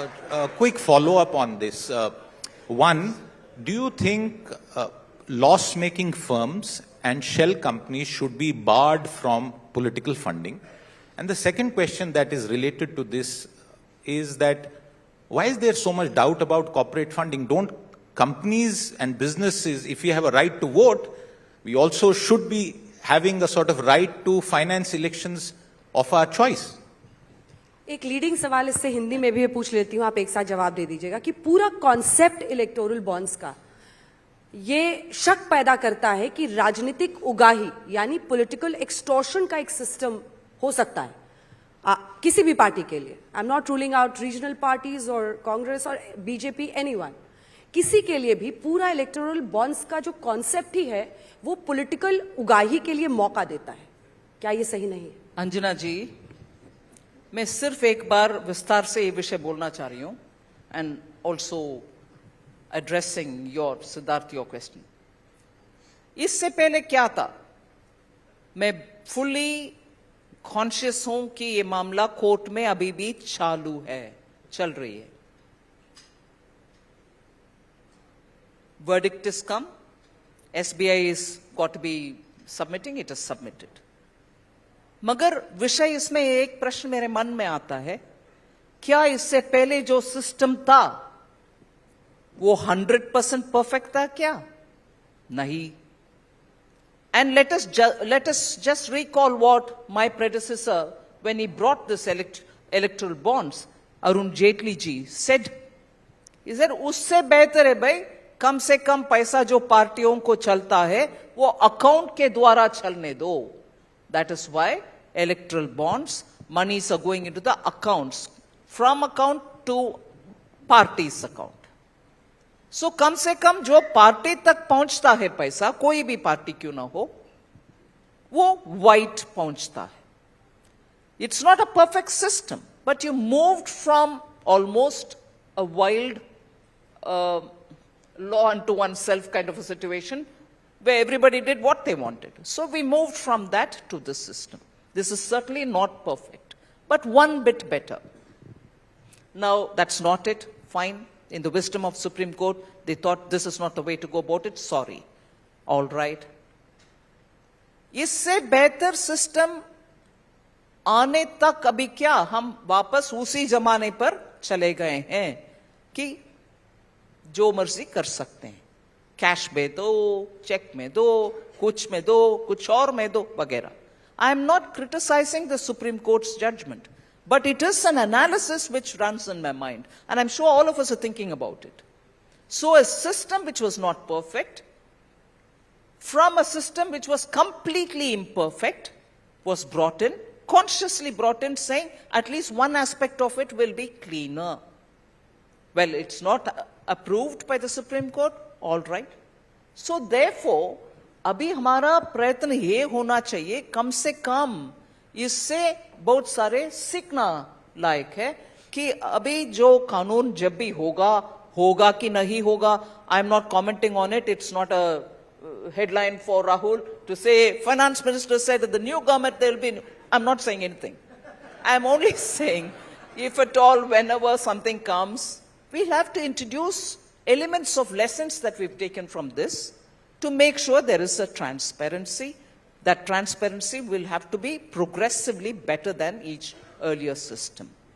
A quick follow-up on this. One, do you think loss-making firms and shell companies should be barred from political funding? And the second question that is related to this is that why is there so much doubt about corporate funding? Don't companies and businesses, if we have a right to vote, we also should be having a sort of right to finance elections of our choice? एक leading सवाल इससे हिंदी में भी पूछ लेती हूं, आप एक साथ जवाब दे दीजिएगा कि पूरा कॉन्सेप्ट इलेक्टोरल बॉन्ड्स का ये शक पैदा करता है कि राजनीतिक उगाही यानी पॉलिटिकल एक्सटॉर्शन का एक सिस्टम हो सकता है किसी भी पार्टी के लिए. I am not ruling out regional parties और कांग्रेस और बीजेपी, एनीवन. किसी के लिए भी पूरा इलेक्टोरल बॉन्ड्स का जो कॉन्सेप्ट ही है वो पॉलिटिकल उगाही के लिए मौका देता है. क्या ये सही नहीं है? अंजना जी, मैं सिर्फ एक बार विस्तार से ये विषय बोलना चाह रही हूं and also addressing your Siddharth your question. इससे पहले क्या था, मैं फुल्ली कॉन्शियस हूं कि ये मामला कोर्ट में अभी भी चालू है, चल रही है. verdict is come, SBI is got to be submitting, it is submitted. मगर विषय इसमें एक प्रश्न मेरे मन में आता है, क्या इससे पहले जो सिस्टम था वो 100% परफेक्ट था क्या? नहीं. And let us just recall what my predecessor, when he brought this electoral bonds, Arun Jaitley ji said, he said, उससे बेहतर है भाई, कम से कम पैसा जो पार्टियों को चलता है वो अकाउंट के द्वारा चलने दो. That is why electoral bonds, monies are going into the accounts, from account to party's account. So कम से कम जो पार्टी तक पहुंचता है पैसा, कोई भी पार्टी क्यों ना हो, वो वाइट पहुंचता है. It's not a perfect system, but you moved from almost a wild law unto oneself kind of a situation where everybody did what they wanted. So we moved from that to this system. This is certainly not perfect, but one bit better. Now, that's not it. Fine. In the wisdom of Supreme Court, they thought this is not the way to go about it. Sorry. All right. इससे बेहतर system आने तक अभी क्या हम वापस उसी जमाने पर चले गए हैं कि जो मर्जी कर सकते हैं, कैश में दो, चेक में दो, कुछ में दो, कुछ और में दो वगैरह. I am not criticizing the Supreme Court's judgment, but it is an analysis which runs in my mind, and I'm sure all of us are thinking about it. So a system which was not perfect, from a system which was completely imperfect, was brought in, consciously brought in, saying at least one aspect of it will be cleaner. Well, it's not approved by the Supreme Court, all right. So therefore, अभी हमारा प्रयत्न ये होना चाहिए, कम से कम इससे बहुत सारे सीखना लायक है कि अभी जो कानून जब भी होगा कि नहीं होगा. I am not commenting on it. It's not a headline for Rahul to say finance minister said that the new government there will be. I'm not saying anything. I'm only saying if at all whenever something comes, we'll have to introduce elements of lessons that we've taken from this to make sure there is a transparency. That transparency will have to be progressively better than each earlier system.